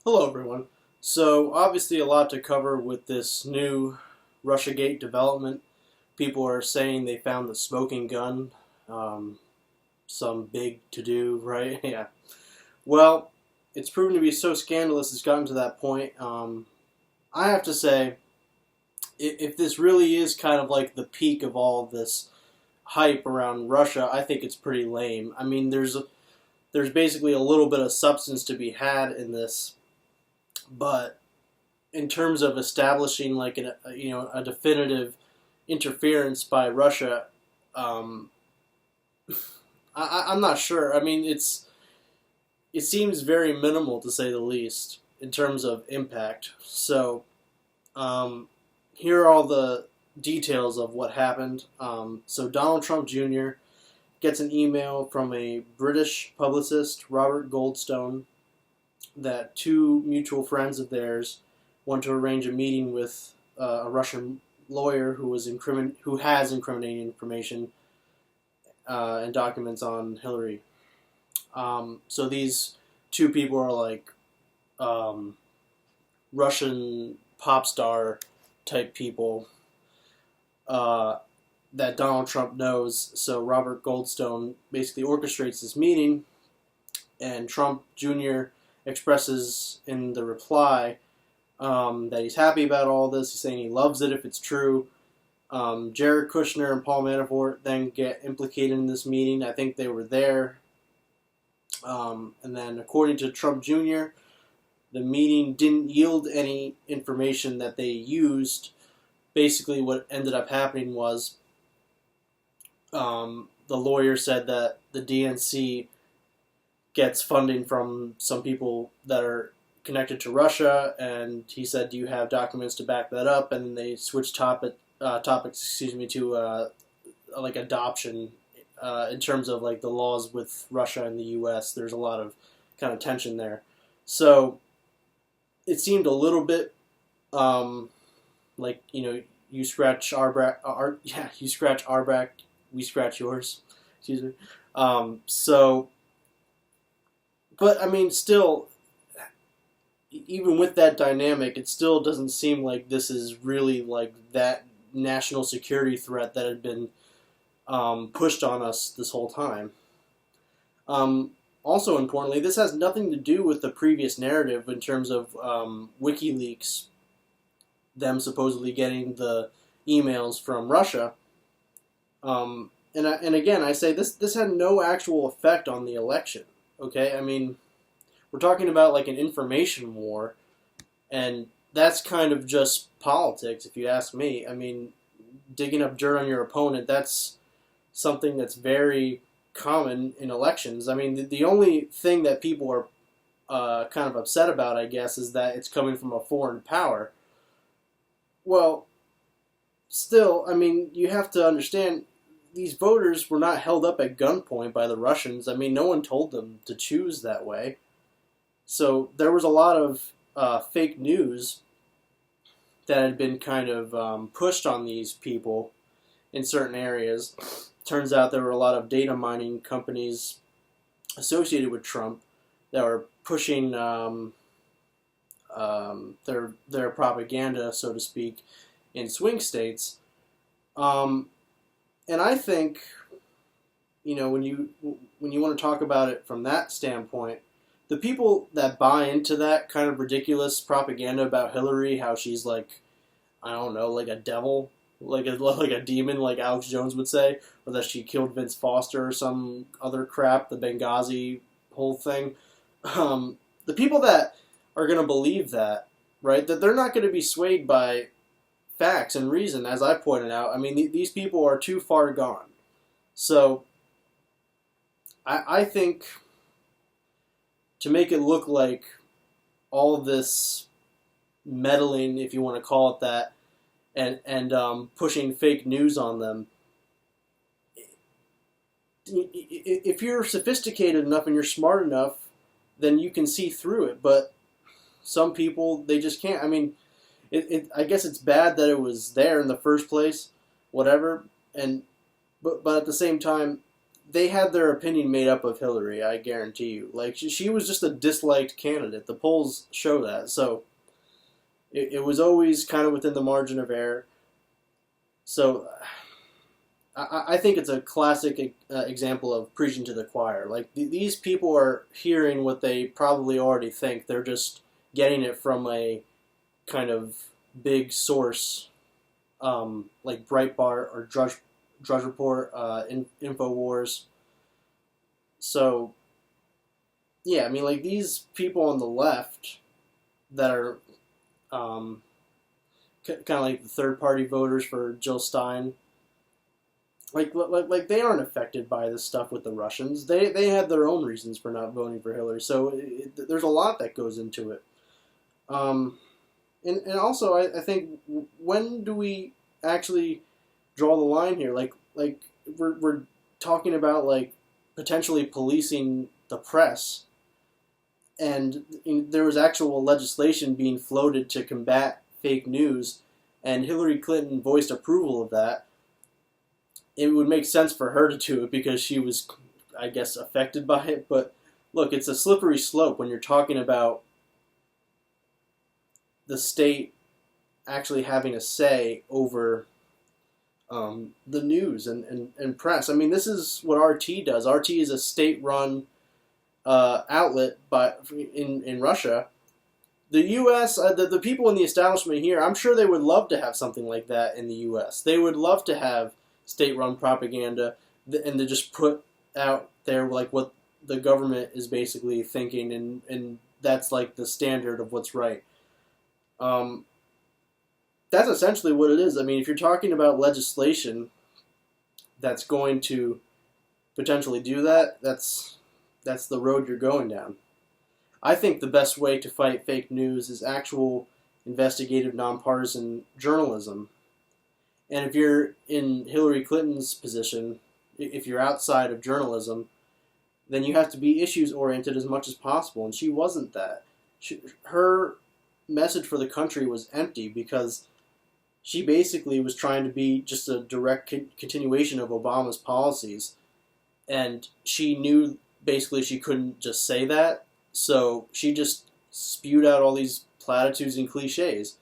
Hello, everyone. So, obviously, a lot to cover with this new Russiagate development. People are saying they found the smoking gun. Um, some big to do, right? Yeah. Well, it's proven to be so scandalous it's gotten to that point. I have to say, if this really is kind of like the peak of all of this hype around Russia, I think it's pretty lame. I mean, there's basically a little bit of substance to be had in this, but in terms of establishing like a definitive interference by Russia, um, I'm not sure. I mean, it seems very minimal to say the least in terms of impact. So um, here are all the details of what happened. So Donald Trump Jr. gets an email from a British publicist, Robert Goldstone, that two mutual friends of theirs want to arrange a meeting with a Russian lawyer who has incriminating information and documents on Hillary. So these two people are like um, Russian pop star type people that Donald Trump knows. So Robert Goldstone basically orchestrates this meeting, and Trump Jr. expresses in the reply that he's happy about all this. He's saying he loves it if it's true. Jared Kushner and Paul Manafort then get implicated in this meeting. I think they were there. And then, according to Trump Jr., the meeting didn't yield any information that they used. Basically, what ended up happening was the lawyer said that the DNC gets funding from some people that are connected to Russia, and he said, "Do you have documents to back that up?" And then they switched topics, to like adoption in terms of like the laws with Russia and the U.S. There's a lot of kind of tension there, so it seemed a little bit like you scratch our back, you scratch our back, we scratch yours. Excuse me. So, but I mean, still, even with that dynamic, it still doesn't seem like this is really like that national security threat that had been pushed on us this whole time. Also, importantly, this has nothing to do with the previous narrative in terms of WikiLeaks, them supposedly getting the emails from Russia. And again, I say this had no actual effect on the election. Okay, I mean, we're talking about like an information war, and that's kind of just politics, if you ask me. I mean, digging up dirt on your opponent, that's something that's very common in elections. I mean, the only thing that people are kind of upset about, I guess, is that it's coming from a foreign power. Well, still, I mean, you have to understand, these voters were not held up at gunpoint by the Russians. I mean, no one told them to choose that way. So there was a lot of fake news that had been kind of pushed on these people in certain areas. Turns out there were a lot of data mining companies associated with Trump that were pushing their propaganda, so to speak, in swing states. And I think, when you want to talk about it from that standpoint, the people that buy into that kind of ridiculous propaganda about Hillary, how she's like, I don't know, like a devil, like a demon, like Alex Jones would say, or that she killed Vince Foster or some other crap, the Benghazi whole thing. The people that are going to believe that, right, that they're not going to be swayed by facts and reason, as I pointed out. I mean, these people are too far gone. So, I think to make it look like all of this meddling, if you want to call it that, and pushing fake news on them, if you're sophisticated enough and you're smart enough, then you can see through it. But some people, they just can't. I mean, I guess it's bad that it was there in the first place, whatever. But at the same time, they had their opinion made up of Hillary. I guarantee you. Like she was just a disliked candidate. The polls show that. So it was always kind of within the margin of error. So I think it's a classic example of preaching to the choir. Like these people are hearing what they probably already think. They're just getting it from a kind of big source, like Breitbart or Drudge Report, Infowars. So, yeah, I mean, like these people on the left that are kind of like the third-party voters for Jill Stein, like they aren't affected by this stuff with the Russians. They had their own reasons for not voting for Hillary. So there's a lot that goes into it. And also, I think, when do we actually draw the line here? Like we're talking about like potentially policing the press, and there was actual legislation being floated to combat fake news, and Hillary Clinton voiced approval of that. It would make sense for her to do it because she was, I guess, affected by it. But look, it's a slippery slope when you're talking about the state actually having a say over the news and press. I mean, this is what RT does. RT is a state-run outlet in Russia. The U.S., the people in the establishment here, I'm sure they would love to have something like that in the U.S. They would love to have state-run propaganda and to just put out there like what the government is basically thinking, and that's like the standard of what's right. That's essentially what it is. I mean, if you're talking about legislation that's going to potentially do that, that's the road you're going down. I think the best way to fight fake news is actual investigative, nonpartisan journalism. And if you're in Hillary Clinton's position, if you're outside of journalism, then you have to be issues-oriented as much as possible, and she wasn't that. Her message for the country was empty because she basically was trying to be just a direct continuation of Obama's policies, and she knew basically she couldn't just say that, so she just spewed out all these platitudes and cliches.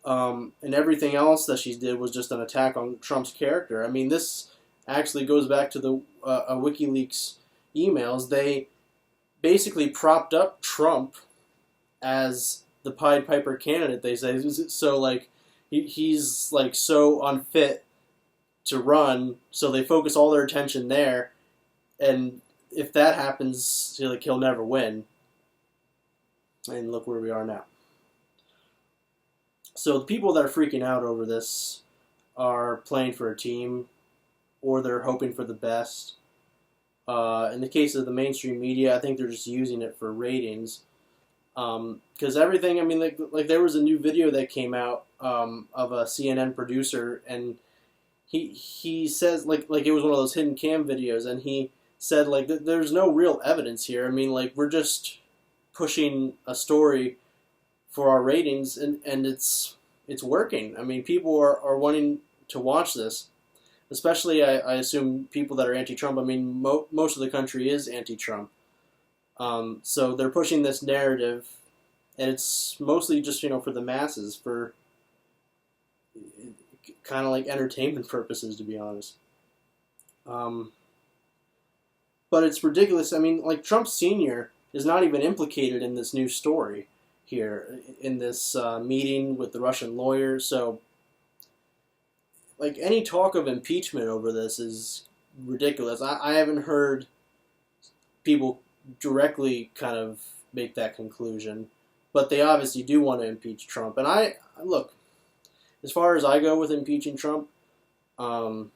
And everything else that she did was just an attack on Trump's character. I mean, this actually goes back to the WikiLeaks emails. They basically propped up Trump as the Pied Piper candidate, they say. So, like, he's, like, so unfit to run, so they focus all their attention there, and if that happens, he'll never win. And look where we are now. So the people that are freaking out over this are playing for a team, or they're hoping for the best. In the case of the mainstream media, I think they're just using it for ratings. Because everything, I mean, like there was a new video that came out of a CNN producer, and he says, like it was one of those hidden cam videos, and he said, like, there's no real evidence here. I mean, like, we're just pushing a story for our ratings, and it's working. I mean, people are wanting to watch this, especially, I assume, people that are anti-Trump. I mean, most of the country is anti-Trump. So they're pushing this narrative, and it's mostly just, for the masses, for kind of like entertainment purposes, to be honest. But it's ridiculous. I mean, like, Trump Sr. is not even implicated in this new story here, in this meeting with the Russian lawyer. So, like, any talk of impeachment over this is ridiculous. I haven't heard people directly kind of make that conclusion, but they obviously do want to impeach Trump. And look, as far as I go with impeaching Trump, to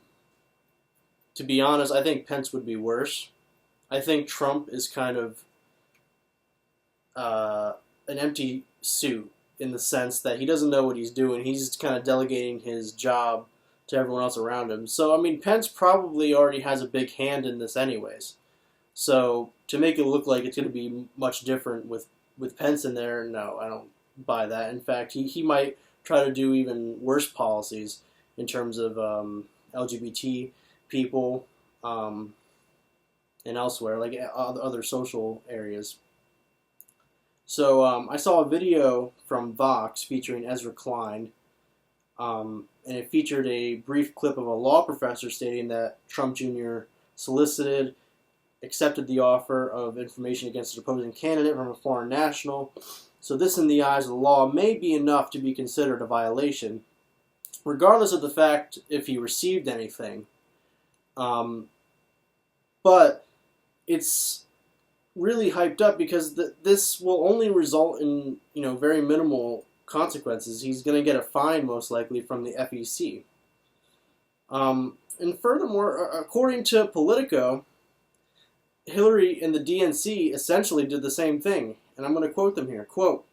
be honest, I think Pence would be worse. I think Trump is kind of an empty suit in the sense that he doesn't know what he's doing. He's kind of delegating his job to everyone else around him. So, I mean, Pence probably already has a big hand in this anyways. So, to make it look like it's going to be much different with Pence in there, no, I don't buy that. In fact, he might try to do even worse policies in terms of LGBT people, and elsewhere, like other social areas. So I saw a video from Vox featuring Ezra Klein, and it featured a brief clip of a law professor stating that Trump Jr. solicited, accepted the offer of information against an opposing candidate from a foreign national. So this, in the eyes of the law, may be enough to be considered a violation, regardless of the fact if he received anything. But it's really hyped up because this will only result in very minimal consequences. He's going to get a fine most likely from the FEC. And furthermore, according to Politico, Hillary and the DNC essentially did the same thing. And I'm going to quote them here. Quote,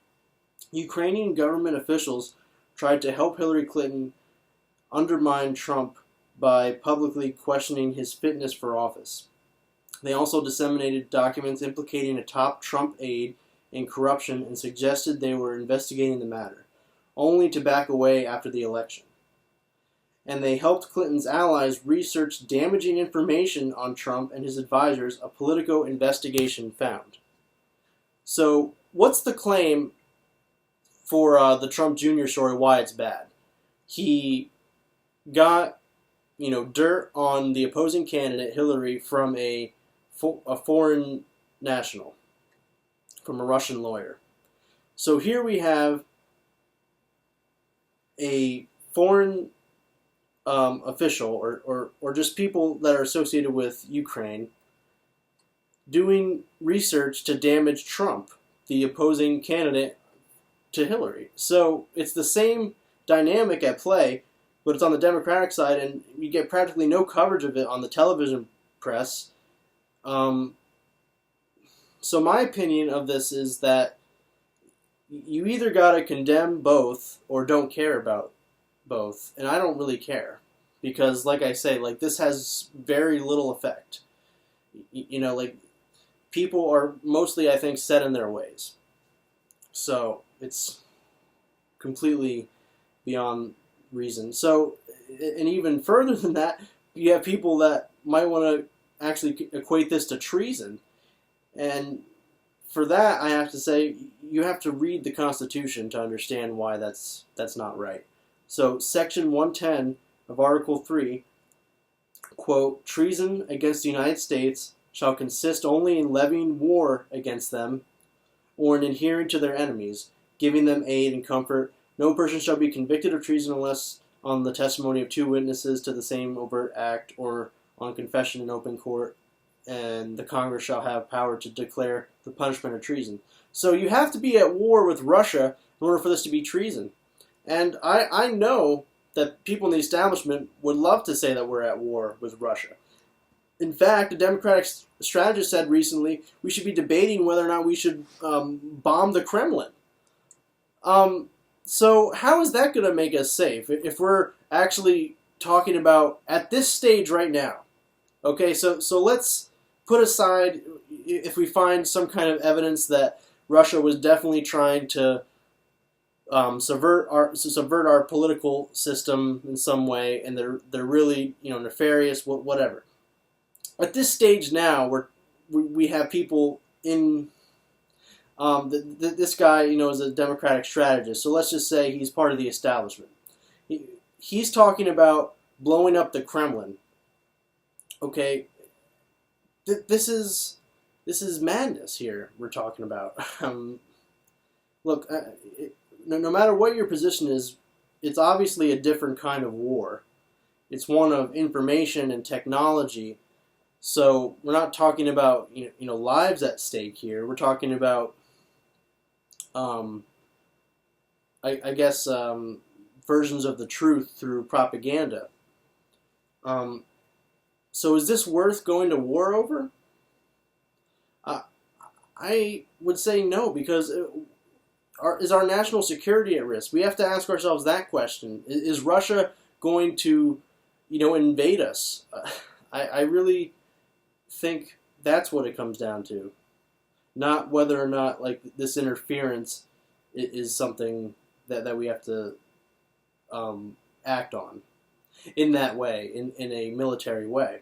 Ukrainian government officials tried to help Hillary Clinton undermine Trump by publicly questioning his fitness for office. They also disseminated documents implicating a top Trump aide in corruption and suggested they were investigating the matter, only to back away after the election. And they helped Clinton's allies research damaging information on Trump and his advisors, a Politico investigation found. So, what's the claim for the Trump Jr. story, why it's bad? He got, dirt on the opposing candidate, Hillary, from a foreign national, from a Russian lawyer. So here we have a foreign official or just people that are associated with Ukraine doing research to damage Trump, the opposing candidate to Hillary. So it's the same dynamic at play, but it's on the Democratic side, and you get practically no coverage of it on the television press. So my opinion of this is that you either got to condemn both or don't care about both, and I don't really care because, like I say, this has very little effect. People are mostly, I think, set in their ways. So it's completely beyond reason. So, and even further than that, you have people that might want to actually equate this to treason. And for that, I have to say, you have to read the Constitution to understand why that's not right. So, Section 110 of Article 3, quote, treason against the United States shall consist only in levying war against them or in adhering to their enemies, giving them aid and comfort. No person shall be convicted of treason unless on the testimony of two witnesses to the same overt act or on confession in open court, and the Congress shall have power to declare the punishment of treason. So you have to be at war with Russia in order for this to be treason. And I know that people in the establishment would love to say that we're at war with Russia. In fact, a Democratic strategist said recently we should be debating whether or not we should bomb the Kremlin. So how is that going to make us safe if we're actually talking about at this stage right now? Okay, so let's put aside if we find some kind of evidence that Russia was definitely trying to subvert our political system in some way, and they're really nefarious, whatever. At this stage now, we have people in this guy is a Democratic strategist, so let's just say he's part of the establishment. He's talking about blowing up the Kremlin. Okay, this is madness here we're talking about. Look, no matter what your position is, it's obviously a different kind of war. It's one of information and technology. So we're not talking about lives at stake here. We're talking about I guess versions of the truth through propaganda. So is this worth going to war over? I would say no, because is our national security at risk? We have to ask ourselves that question. Is Russia going to, invade us? I really think that's what it comes down to. Not whether or not this interference is something that we have to act on in that way, in a military way.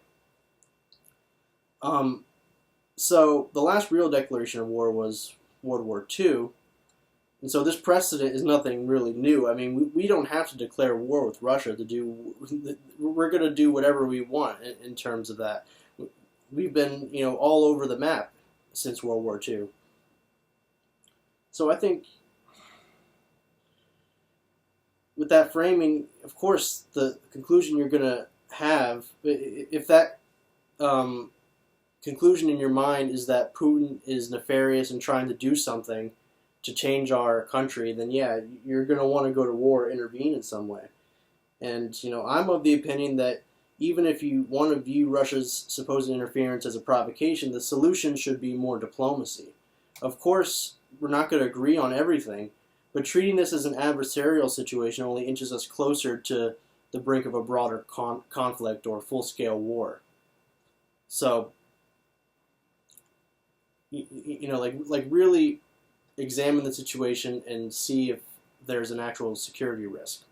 Um, so the last real declaration of war was World War II, and so this precedent is nothing really new. I mean, we don't have to declare war with Russia to do. We're going to do whatever we want in terms of that. We've been, all over the map since World War II. So I think with that framing, of course, the conclusion you're going to have, if that conclusion in your mind is that Putin is nefarious and trying to do something to change our country, then yeah, you're going to want to go to war, intervene in some way. And, I'm of the opinion that even if you want to view Russia's supposed interference as a provocation, the solution should be more diplomacy. Of course, we're not going to agree on everything, but treating this as an adversarial situation only inches us closer to the brink of a broader conflict or full-scale war. So, like really examine the situation and see if there's an actual security risk.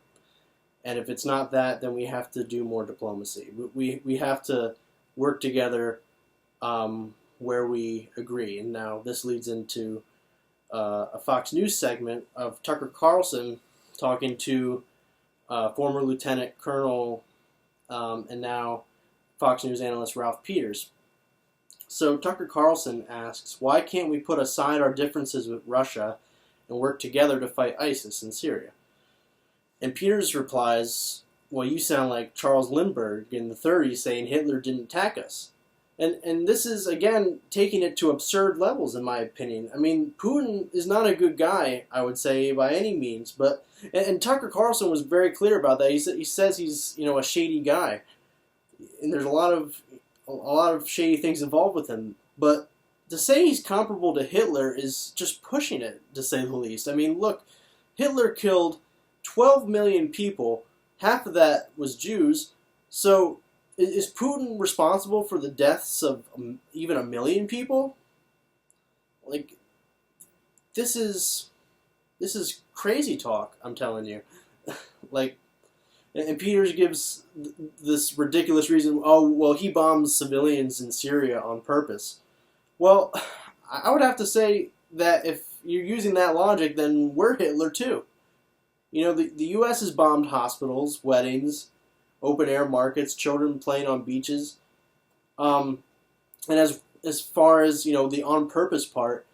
And if it's not that, then we have to do more diplomacy. We have to work together where we agree. And now this leads into a Fox News segment of Tucker Carlson talking to former Lieutenant Colonel and now Fox News analyst Ralph Peters. So Tucker Carlson asks, why can't we put aside our differences with Russia and work together to fight ISIS in Syria? And Peters replies, well, you sound like Charles Lindbergh in the 30s saying Hitler didn't attack us. And this is, again, taking it to absurd levels, in my opinion. I mean, Putin is not a good guy, I would say, by any means. But and Tucker Carlson was very clear about that. He says he's, a shady guy. And there's a lot of shady things involved with him. But to say he's comparable to Hitler is just pushing it, to say the least. I mean, look, Hitler killed 12 million people. Half of that was Jews. So is Putin responsible for the deaths of even 1 million people? Like, this is crazy talk, I'm telling you. Like, and Peters gives this ridiculous reason, oh, well, he bombs civilians in Syria on purpose. Well, I would have to say that if you're using that logic, then we're Hitler too. The U.S. has bombed hospitals, weddings, open-air markets, children playing on beaches. And as far as, the on-purpose part,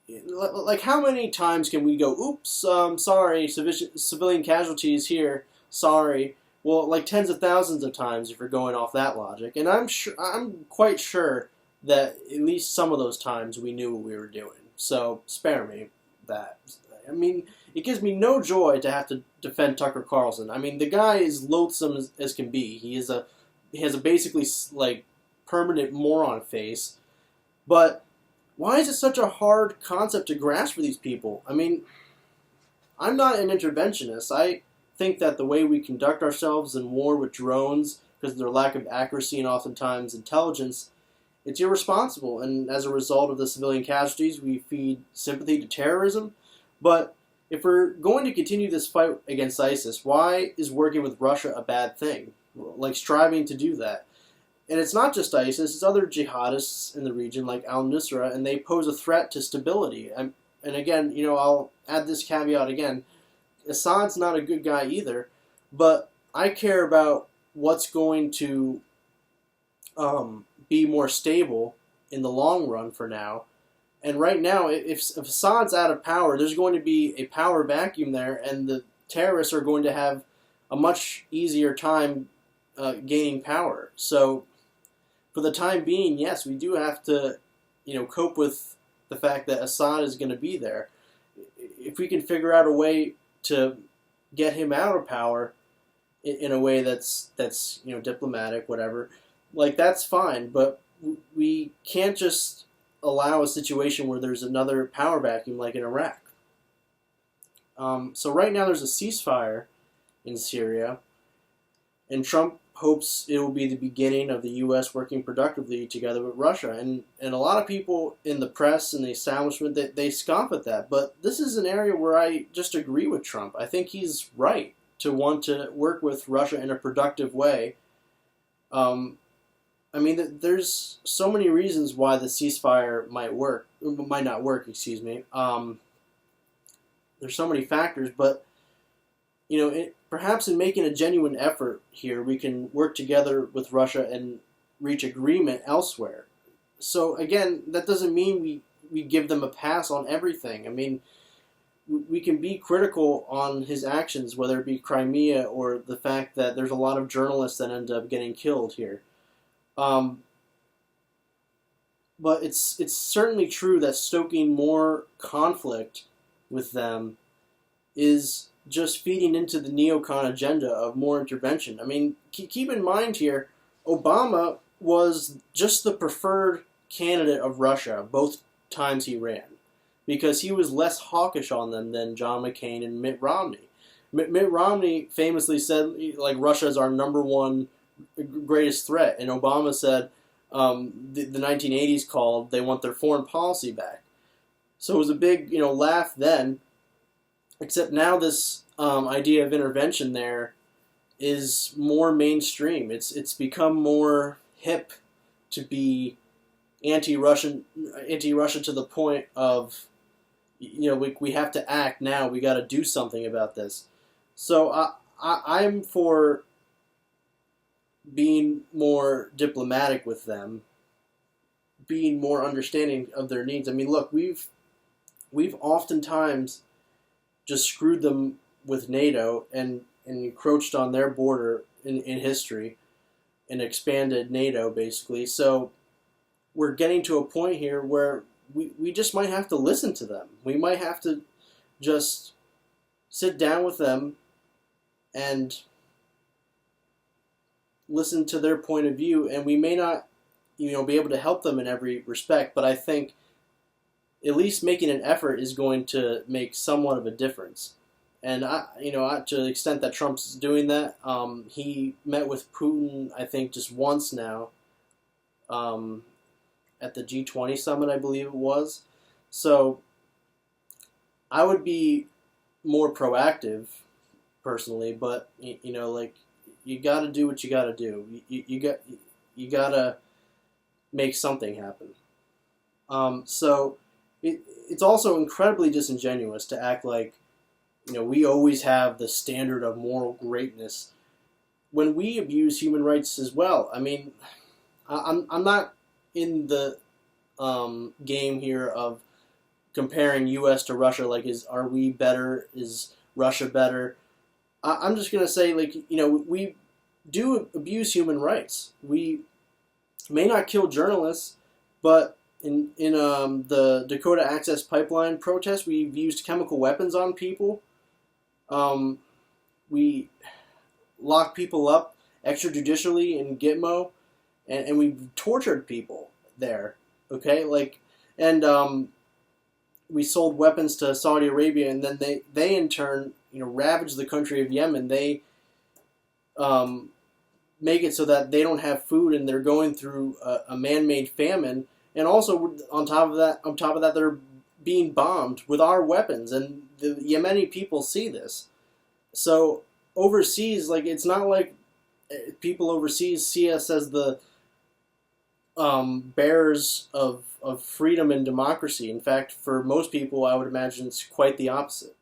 like how many times can we go, oops, sorry, civilian casualties here, sorry. Well, like tens of thousands of times if you're going off that logic. And I'm quite sure that at least some of those times we knew what we were doing. So spare me that. I mean, it gives me no joy to have to defend Tucker Carlson. I mean, the guy is loathsome as can be. He has a basically permanent moron face. But why is it such a hard concept to grasp for these people? I mean, I'm not an interventionist. I think that the way we conduct ourselves in war with drones, because of their lack of accuracy and oftentimes intelligence, it's irresponsible. And as a result of the civilian casualties, we feed sympathy to terrorism. But if we're going to continue this fight against ISIS, why is working with Russia a bad thing? Like striving to do that. And it's not just ISIS, it's other jihadists in the region like al-Nusra, and they pose a threat to stability. And again, I'll add this caveat again. Assad's not a good guy either, but I care about what's going to be more stable in the long run for now. And right now, if Assad's out of power, there's going to be a power vacuum there, and the terrorists are going to have a much easier time gaining power. So, for the time being, yes, we do have to, cope with the fact that Assad is going to be there. If we can figure out a way to get him out of power in a way that's diplomatic, whatever, like that's fine. But we can't just allow a situation where there's another power vacuum like in Iraq. So right now there's a ceasefire in Syria, and Trump hopes it will be the beginning of the U.S. working productively together with Russia. And a lot of people in the press and the establishment, they scoff at that. But this is an area where I just agree with Trump. I think he's right to want to work with Russia in a productive way. I mean, there's so many reasons why the ceasefire might not work. Excuse me. There's so many factors, but perhaps in making a genuine effort here, we can work together with Russia and reach agreement elsewhere. So again, that doesn't mean we give them a pass on everything. I mean, we can be critical on his actions, whether it be Crimea or the fact that there's a lot of journalists that end up getting killed here. But it's certainly true that stoking more conflict with them is just feeding into the neocon agenda of more intervention. I mean, keep in mind here, Obama was just the preferred candidate of Russia both times he ran, because he was less hawkish on them than John McCain and Mitt Romney. Mitt Romney famously said, like, Russia is our number one greatest threat, and Obama said the 1980s called, they want their foreign policy back. So it was a big laugh then, except now this idea of intervention there is more mainstream. It's become more hip to be anti-Russian to the point of we have to act now. We got to do something about this. So I'm for being more diplomatic with them, being more understanding of their needs. I mean, look, we've oftentimes just screwed them with NATO and encroached on their border in history and expanded NATO, basically. So we're getting to a point here where we just might have to listen to them. We might have to just sit down with them and listen to their point of view, and we may not be able to help them in every respect, but I think at least making an effort is going to make somewhat of a difference. And to the extent that Trump's doing that, he met with Putin, I think, just once now, at the G20 summit, I believe it was. So I would be more proactive, personally, but you got to do what you got to do. You got to make something happen. So it's also incredibly disingenuous to act like we always have the standard of moral greatness when we abuse human rights as well. I mean, I'm not in the game here of comparing U.S. to Russia. Like, are we better? Is Russia better? I'm just gonna say, we do abuse human rights. We may not kill journalists, but in the Dakota Access Pipeline protest, we've used chemical weapons on people. We lock people up extrajudicially in Gitmo, and we've tortured people there. Okay, we sold weapons to Saudi Arabia, and then they in turn ravaged the country of Yemen. They make it so that they don't have food, and they're going through a man-made famine. And also on top of that, they're being bombed with our weapons, and the Yemeni people see this. So overseas, it's not like people overseas see us as the bearers of freedom and democracy. In fact, for most people, I would imagine it's quite the opposite.